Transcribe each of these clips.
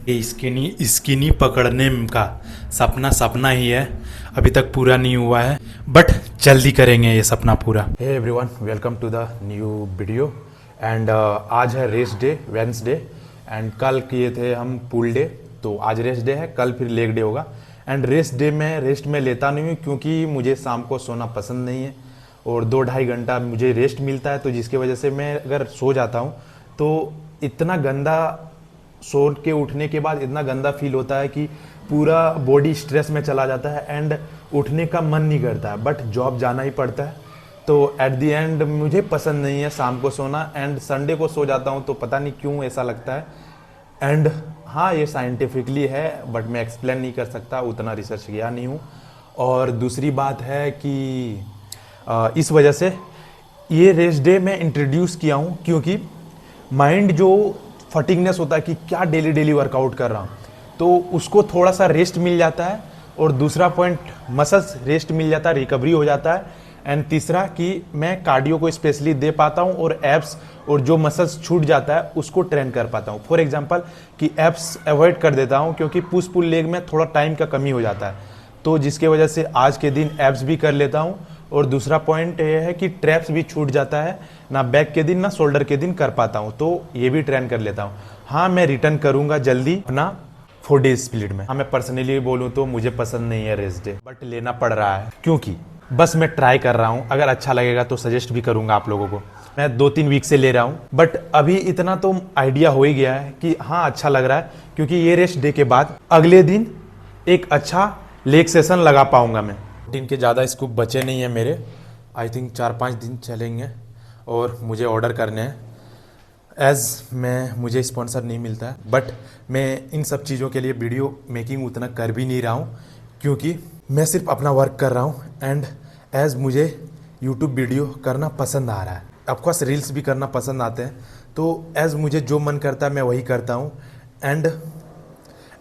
ये skinny skinny पकड़ने का सपना सपना ही है, अभी तक पूरा नहीं हुआ है, बट जल्दी करेंगे ये सपना पूरा। Hey everyone, welcome to the new video. And आज है रेस्ट डे, वेंसडे। एंड कल किए थे हम पूल डे, तो आज रेस्ट डे है, कल फिर लेग डे होगा। एंड रेस्ट में लेता नहीं हूँ क्योंकि मुझे शाम को सोना पसंद नहीं है और 2-2.5 घंटा मुझे रेस्ट मिलता है, तो जिसकी वजह से मैं अगर सो जाता हूँ तो इतना गंदा, सो के उठने के बाद इतना गंदा फील होता है कि पूरा बॉडी स्ट्रेस में चला जाता है एंड उठने का मन नहीं करता है, बट जॉब जाना ही पड़ता है। तो एट द एंड मुझे पसंद नहीं है शाम को सोना, एंड संडे को सो जाता हूँ तो पता नहीं क्यों ऐसा लगता है। एंड हाँ, ये साइंटिफिकली है, बट मैं एक्सप्लेन नहीं कर सकता, उतना रिसर्च किया नहीं हूँ। और दूसरी बात है कि इस वजह से ये रेस्ट डे मैं इंट्रोड्यूस किया हूँ क्योंकि माइंड जो फटिगनेस होता है कि क्या डेली डेली वर्कआउट कर रहा हूँ, तो उसको थोड़ा सा रेस्ट मिल जाता है। और दूसरा पॉइंट, मसल्स रेस्ट मिल जाता है, रिकवरी हो जाता है। एंड तीसरा कि मैं कार्डियो को स्पेशली दे पाता हूँ और एब्स और जो मसल्स छूट जाता है उसको ट्रेन कर पाता हूँ। फॉर एग्जांपल कि एब्स अवॉइड कर देता हूँ क्योंकि पुश पुल लेग में थोड़ा टाइम का कमी हो जाता है, तो जिसके वजह से आज के दिन एब्स भी कर लेता हूँ। और दूसरा पॉइंट ये है कि ट्रैप्स भी छूट जाता है, ना बैक के दिन ना शोल्डर के दिन कर पाता हूँ, तो ये भी ट्रेन कर लेता हूँ। हाँ, मैं रिटर्न करूँगा जल्दी अपना 4 डेज स्प्लिट में। हाँ, मैं पर्सनली बोलूँ तो मुझे पसंद नहीं है रेस्ट डे, बट लेना पड़ रहा है क्योंकि बस मैं ट्राई कर रहा हूँ। अगर अच्छा लगेगा तो सजेस्ट भी करूँगा आप लोगों को। मैं 2-3 वीक से ले रहा हूँ, बट अभी इतना तो आइडिया हो ही गया है कि हाँ, अच्छा लग रहा है क्योंकि ये रेस्ट डे के बाद अगले दिन एक अच्छा लेग सेशन लगा पाऊंगा मैं। दिन के ज़्यादा स्कूप बचे नहीं है मेरे, आई थिंक 4-5 दिन चलेंगे और मुझे ऑर्डर करने हैं। मुझे स्पॉन्सर नहीं मिलता है, बट मैं इन सब चीज़ों के लिए वीडियो मेकिंग उतना कर भी नहीं रहा हूँ क्योंकि मैं सिर्फ अपना वर्क कर रहा हूँ। एंड मुझे यूट्यूब वीडियो करना पसंद आ रहा है, ऑफकोर्स रील्स भी करना पसंद आते हैं, तो मुझे जो मन करता है मैं वही करता हूँ। एंड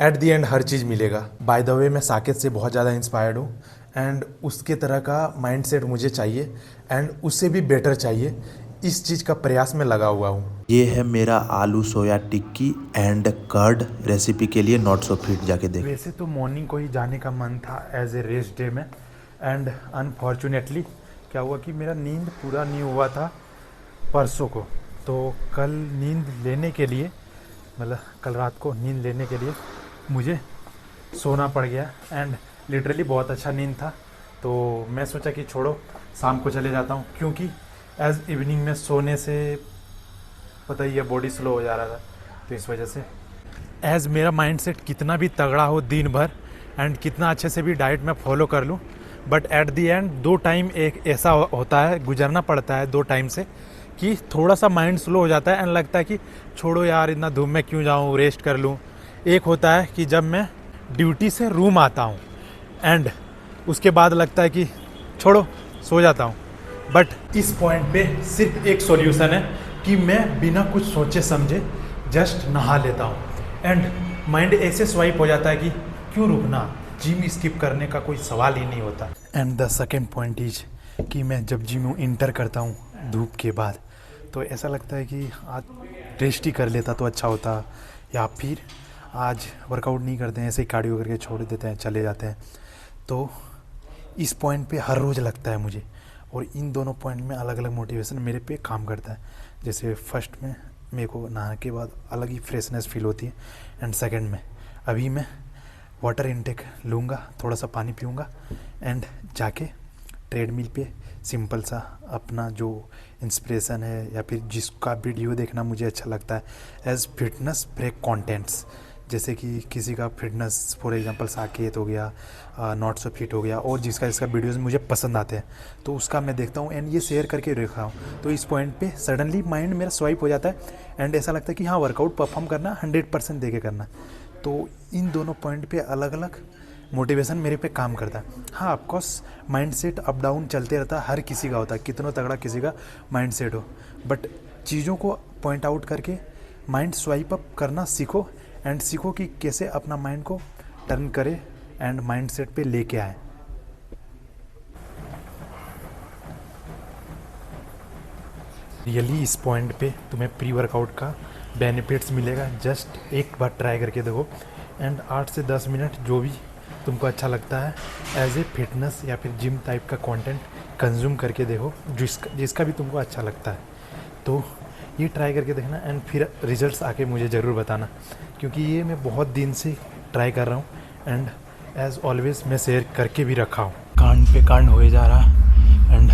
एट दी एंड हर चीज़ मिलेगा। बाय द वे, मैं साकेत से बहुत ज़्यादा इंस्पायर्ड हूँ एंड उसके तरह का माइंडसेट मुझे चाहिए एंड उससे भी बेटर चाहिए। इस चीज़ का प्रयास में लगा हुआ हूँ। ये है मेरा आलू सोया टिक्की एंड कर्ड रेसिपी के लिए नॉट सो फिट, जाके देख। वैसे तो मॉर्निंग को ही जाने का मन था एज ए रेस्ट डे में, एंड अनफॉर्चुनेटली क्या हुआ कि मेरा नींद पूरा नहीं हुआ था परसों को, तो कल नींद लेने के लिए, मतलब कल रात को नींद लेने के लिए मुझे सोना पड़ गया। एंड लिटरली बहुत अच्छा नींद था, तो मैं सोचा कि छोड़ो शाम को चले जाता हूँ क्योंकि एज इवनिंग में सोने से पता ही है बॉडी स्लो हो जा रहा था, तो इस वजह से एज मेरा माइंडसेट कितना भी तगड़ा हो दिन भर एंड कितना अच्छे से भी डाइट में फॉलो कर लूँ, but at the and 2 time एक ऐसा होता है, गुजरना पड़ता है 2 टाइम से कि थोड़ा सा माइंड स्लो हो जाता है एंड लगता है कि छोड़ो यार, इतना धूप में क्यों जाऊँ, रेस्ट कर लूँ। एक होता है कि जब मैं ड्यूटी से रूम आता हूँ एंड उसके बाद लगता है कि छोड़ो सो जाता हूँ, बट इस पॉइंट पे सिर्फ एक सॉल्यूशन है कि मैं बिना कुछ सोचे समझे जस्ट नहा लेता हूँ एंड माइंड ऐसे स्वाइप हो जाता है कि क्यों रुकना, जिम स्किप करने का कोई सवाल ही नहीं होता। And the second point is कि मैं जब जिम इंटर करता हूँ धूप के बाद, तो ऐसा लगता है कि आज रेस्ट ही कर लेता तो अच्छा होता, या फिर आज वर्कआउट नहीं करते हैं, ऐसे ही कार्डियो करके छोड़ देते हैं, चले जाते हैं। तो इस पॉइंट पे हर रोज़ लगता है मुझे, और इन दोनों पॉइंट में अलग अलग मोटिवेशन मेरे पे काम करता है। जैसे फर्स्ट में मेरे को नहाने के बाद अलग ही फ्रेशनेस फील होती है, एंड सेकंड में अभी मैं वाटर इनटेक लूँगा, थोड़ा सा पानी पीऊँगा एंड जाके ट्रेडमिल पे सिंपल सा अपना जो इंस्पिरेशन है या फिर जिसका वीडियो देखना मुझे अच्छा लगता है एज फिटनेस ब्रेक कंटेंट्स, जैसे कि किसी का फिटनेस फॉर एग्जांपल साकेत हो गया, नॉट सो फिट हो गया, और जिसका वीडियोस मुझे पसंद आते हैं तो उसका मैं देखता हूँ एंड ये शेयर करके रखा हूँ। तो इस पॉइंट पे सडनली माइंड मेरा स्वाइप हो जाता है एंड ऐसा लगता है कि हाँ, वर्कआउट परफॉर्म करना 100% दे के करना। तो इन दोनों पॉइंट पे अलग अलग मोटिवेशन मेरे पे काम करता है। हाँ, ऑफकोर्स माइंडसेट अप डाउन चलते रहता है, हर किसी का होता है, कितना तगड़ा किसी का माइंडसेट हो, बट चीज़ों को पॉइंट आउट करके माइंड स्वाइप अप करना सीखो एंड सीखो कि कैसे अपना माइंड को टर्न करे एंड माइंडसेट पे लेके आए। रियली इस पॉइंट पे तुम्हें प्री वर्कआउट का बेनिफिट्स मिलेगा। जस्ट एक बार ट्राई करके देखो एंड 8 से 10 मिनट जो भी तुमको अच्छा लगता है एज ए फिटनेस या फिर जिम टाइप का कंटेंट कंज्यूम करके देखो, जिसका भी तुमको अच्छा लगता है। तो ये ट्राई करके देखना एंड फिर रिजल्ट्स आके मुझे ज़रूर बताना, क्योंकि ये मैं बहुत दिन से ट्राई कर रहा हूँ एंड एज ऑलवेज मैं शेयर करके भी रखा हूँ। कांड पे कांड हो जा रहा एंड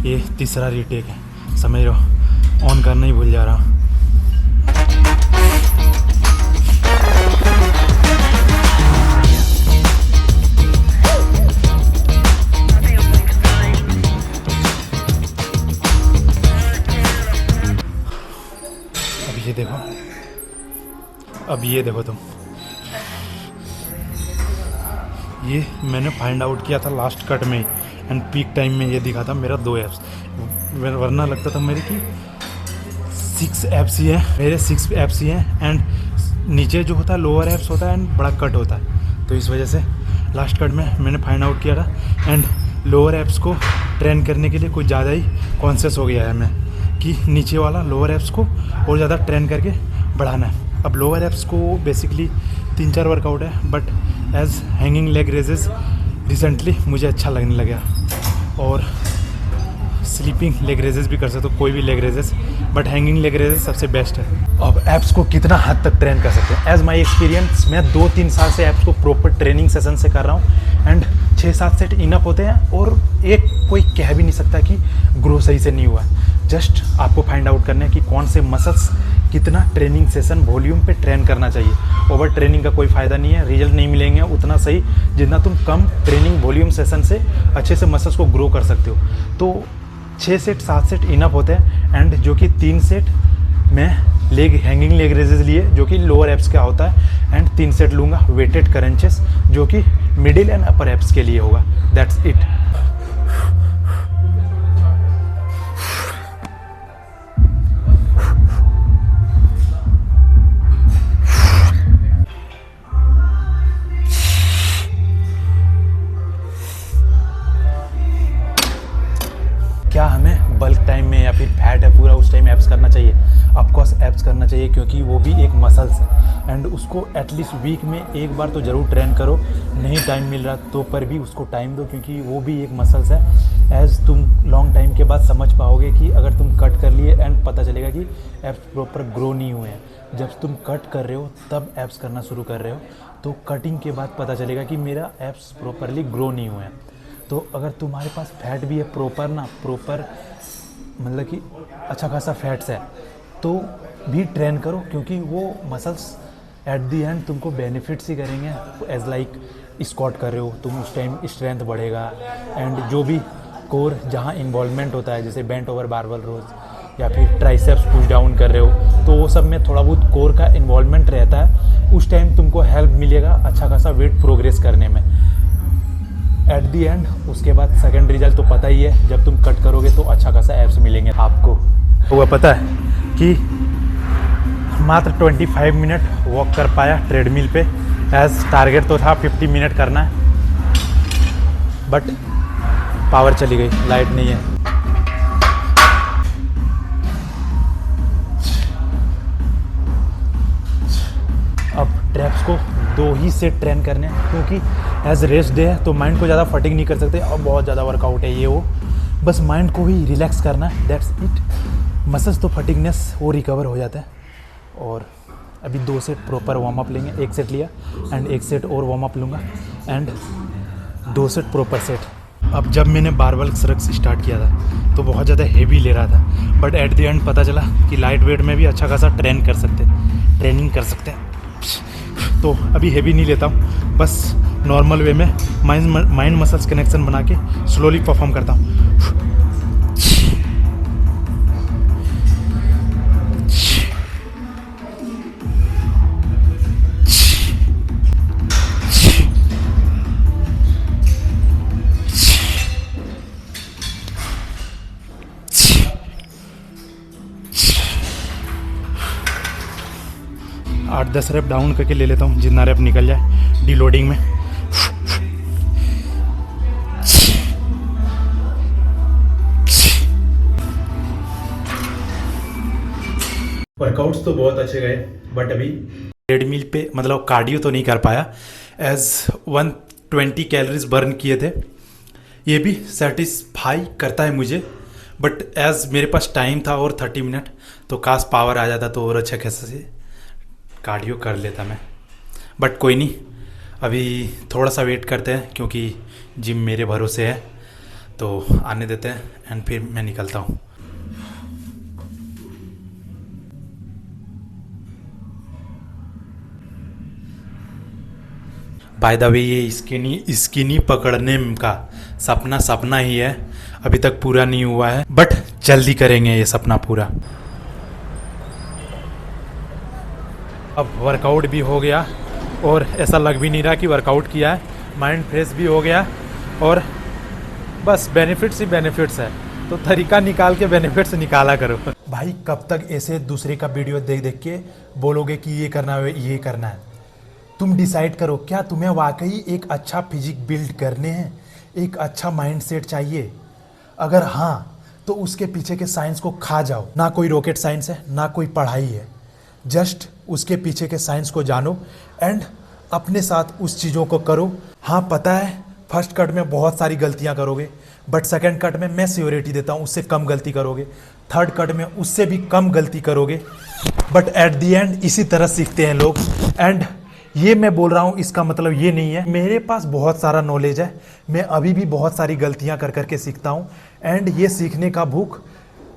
ये तीसरा रीटेक है, समझ रहो, ऑन करना ही भूल जा रहा हूँ। अब ये देखो तुम, ये मैंने फाइंड आउट किया था लास्ट कट में एंड पीक टाइम में ये दिखा था मेरा 2 एप्स, वरना लगता था मेरे की 6 एप्स ही हैं, मेरे 6 एप्स ही हैं एंड नीचे जो होता है लोअर एप्स होता है एंड बड़ा कट होता है। तो इस वजह से लास्ट कट में मैंने फाइंड आउट किया था एंड लोअर एप्स को ट्रेन करने के लिए कुछ ज़्यादा ही कॉन्शियस हो गया है मैं कि नीचे वाला लोअर एप्स को और ज़्यादा ट्रेन करके बढ़ाना है। अब लोअर एप्स को बेसिकली 3-4 वर्कआउट है, but as hanging leg raises recently मुझे अच्छा लगने लगा और स्लीपिंग लेग रेजेस भी कर सकते हो, कोई भी leg raises, but hanging leg raises सबसे बेस्ट है। अब एप्स को कितना हद तक ट्रेन कर सकते हैं, एज माई एक्सपीरियंस मैं 2-3 साल से एप्स को प्रॉपर ट्रेनिंग सेशन से कर रहा हूँ एंड 6-7 सेट इनफ होते हैं और एक कोई कह भी नहीं सकता कि ग्रो सही से नहीं हुआ। जस्ट आपको फाइंड आउट करना है कि कौन से मसल्स कितना ट्रेनिंग सेशन वॉल्यूम पे ट्रेन करना चाहिए। ओवर ट्रेनिंग का कोई फ़ायदा नहीं है, रिजल्ट नहीं मिलेंगे उतना सही जितना तुम कम ट्रेनिंग वॉल्यूम सेशन से अच्छे से मसल्स को ग्रो कर सकते हो। तो 6 सेट 7 सेट इनफ होते हैं एंड जो कि 3 सेट मैं हैंगिंग लेग रेजेस लिए जो कि लोअर एप्स का होता है एंड 3 सेट लूँगा वेटेड क्रंचेस जो कि मिडिल एंड अपर एप्स के लिए होगा। That's it. क्या हमें बल्क टाइम में या फिर फैट है पूरा उस टाइम एप्स करना चाहिए? ऑफकोर्स एप्स करना चाहिए, क्योंकि वो भी एक मसल्स है एंड उसको एटलीस्ट वीक में एक बार तो ज़रूर ट्रेन करो। नहीं टाइम मिल रहा तो पर भी उसको टाइम दो, क्योंकि वो भी एक मसल्स है। एज तुम लॉन्ग टाइम के बाद समझ पाओगे कि अगर तुम कट कर लिए एंड पता चलेगा कि एप्स प्रॉपर ग्रो नहीं हुए हैं। जब तुम कट कर रहे हो तब एप्स करना शुरू कर रहे हो, तो कटिंग के बाद पता चलेगा कि मेरा एप्स प्रॉपरली ग्रो नहीं हुए हैं। तो अगर तुम्हारे पास फैट भी है प्रॉपर मतलब कि अच्छा खासा फैट्स है तो भी ट्रेन करो, क्योंकि वो मसल्स एट दी एंड तुमको बेनिफिट्स ही करेंगे। एज लाइक स्क्वाट कर रहे हो तुम, उस टाइम स्ट्रेंथ बढ़ेगा एंड जो भी कोर जहाँ इन्वॉल्वमेंट होता है, जैसे बेंट ओवर बारबल रोज या फिर ट्राइसेप्स पुश डाउन कर रहे हो, तो वो सब में थोड़ा बहुत कोर का इन्वॉल्वमेंट रहता है। उस टाइम तुमको हेल्प मिलेगा अच्छा खासा वेट प्रोग्रेस करने में एट दी एंड। उसके बाद सेकंड रिजल्ट तो पता ही है, जब तुम कट करोगे तो अच्छा खासा एप्स मिलेंगे आपको। वो पता है कि मात्र 25 मिनट वॉक कर पाया ट्रेडमिल पे, एज टारगेट तो था 50 मिनट करना है, बट पावर चली गई, लाइट नहीं है। अब ट्रैप्स को 2 ही से ट्रेन करने हैं, क्योंकि एज रेस्ट डे है तो माइंड को ज़्यादा फटिंग नहीं कर सकते और बहुत ज़्यादा वर्कआउट है ये वो, बस माइंड को ही रिलैक्स करना है, दैट्स इट। मसल्स तो फटिगनेस वो रिकवर हो जाता है। और अभी 2 सेट प्रॉपर वार्म अप लेंगे, 1 सेट लिया एंड 1 सेट और वार्म अप लूँगा एंड 2 सेट प्रॉपर सेट। अब जब मैंने बारबल रक्स स्टार्ट किया था तो बहुत ज़्यादा हेवी ले रहा था, बट एट द एंड पता चला कि लाइट वेट में भी अच्छा खासा ट्रेनिंग कर सकते हैं। तो अभी हेवी नहीं लेता हूँ, बस नॉर्मल वे में माइंड मसल्स कनेक्शन बना के स्लोली परफॉर्म करता हूँ। आठ 10 रेप डाउन करके ले लेता हूँ, जितना रेप निकल जाए डीलोडिंग में। वर्कआउट्स तो बहुत अच्छे गए, बट अभी ट्रेडमिल पे मतलब कार्डियो तो नहीं कर पाया। एज 120 कैलोरीज बर्न किए थे। ये भी सेटिस्फाई करता है मुझे, बट एज मेरे पास टाइम था और 30 मिनट, तो काश पावर आ जाता तो और अच्छा खासा से कार्डियो कर लेता मैं। बट कोई नहीं, अभी थोड़ा सा वेट करते हैं क्योंकि जिम मेरे भरोसे है, तो आने देते हैं एंड फिर मैं निकलता हूँ। बाय द वे, ये स्किनी पकड़ने का सपना सपना ही है, अभी तक पूरा नहीं हुआ है, बट जल्दी करेंगे ये सपना पूरा। अब वर्कआउट भी हो गया और ऐसा लग भी नहीं रहा कि वर्कआउट किया है, माइंड फ्रेश भी हो गया और बस बेनिफिट्स ही बेनिफिट्स है, तो तरीका निकाल के बेनिफिट्स निकाला करो। भाई कब तक ऐसे दूसरे का वीडियो देख देख के बोलोगे कि ये करना है ये करना है? तुम डिसाइड करो, क्या तुम्हें वाकई एक अच्छा फिजिक बिल्ड करने हैं, एक अच्छा माइंडसेट चाहिए? अगर हाँ, तो उसके पीछे के साइंस को खा जाओ। ना कोई रॉकेट साइंस है, ना कोई पढ़ाई है, जस्ट उसके पीछे के साइंस को जानो एंड अपने साथ उस चीज़ों को करो। हाँ पता है फर्स्ट कट में बहुत सारी गलतियाँ करोगे, बट सेकंड कट में मैं श्योरिटी देता हूँ उससे कम गलती करोगे, थर्ड कट में उससे भी कम गलती करोगे, बट एट दी एंड इसी तरह सीखते हैं लोग। एंड ये मैं बोल रहा हूँ इसका मतलब ये नहीं है मेरे पास बहुत सारा नॉलेज है, मैं अभी भी बहुत सारी गलतियाँ कर करके सीखता हूँ एंड ये सीखने का भूख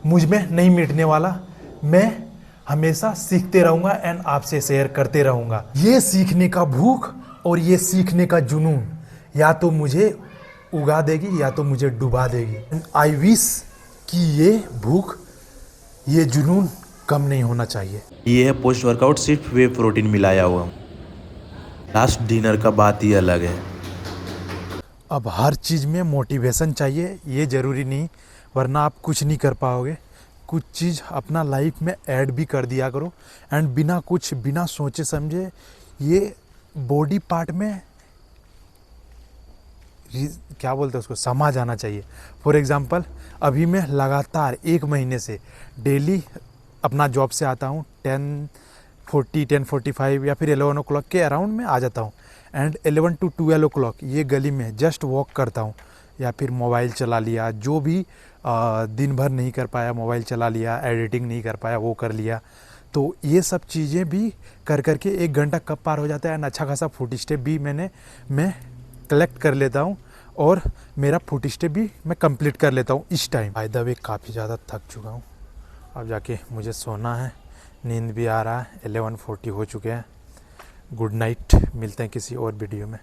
मुझ में नहीं मिटने वाला। मैं हमेशा सीखते रहूँगा एंड आपसे शेयर करते रहूँगा। ये सीखने का भूख और ये सीखने का जुनून या तो मुझे उगा देगी या तो मुझे डुबा देगी। आई विश कि ये भूख ये जुनून कम नहीं होना चाहिए। ये है पोस्ट वर्कआउट सिर्फ वे प्रोटीन मिलाया हुआ। लास्ट डिनर का बात ही अलग है। अब हर चीज़ में मोटिवेशन चाहिए, ये ज़रूरी नहीं, वरना आप कुछ नहीं कर पाओगे। कुछ चीज़ अपना लाइफ में ऐड भी कर दिया करो एंड बिना सोचे समझे ये बॉडी पार्ट में क्या बोलते हैं उसको समा जाना चाहिए। फॉर एग्ज़ाम्पल अभी मैं लगातार 1 महीने से डेली अपना जॉब से आता हूँ 10:40 10:45 या फिर 11 o'clock के अराउंड में आ जाता हूँ एंड 11 to 12 o'clock ये गली में जस्ट वॉक करता हूँ या फिर मोबाइल चला लिया, जो भी दिन भर नहीं कर पाया मोबाइल चला लिया, एडिटिंग नहीं कर पाया वो कर लिया। तो ये सब चीज़ें भी कर करके 1 घंटा कब पार हो जाता है एंड अच्छा खासा फुट स्टेप भी मैं कलेक्ट कर लेता हूँ और मेरा फुट स्टेप भी मैं कंप्लीट कर लेता हूँ इस टाइम। बाय द वे काफ़ी ज़्यादा थक चुका हूँ, अब जाके मुझे सोना है, नींद भी आ रहा है, 11:40 हो चुके हैं। गुड नाइट, मिलते हैं किसी और वीडियो में।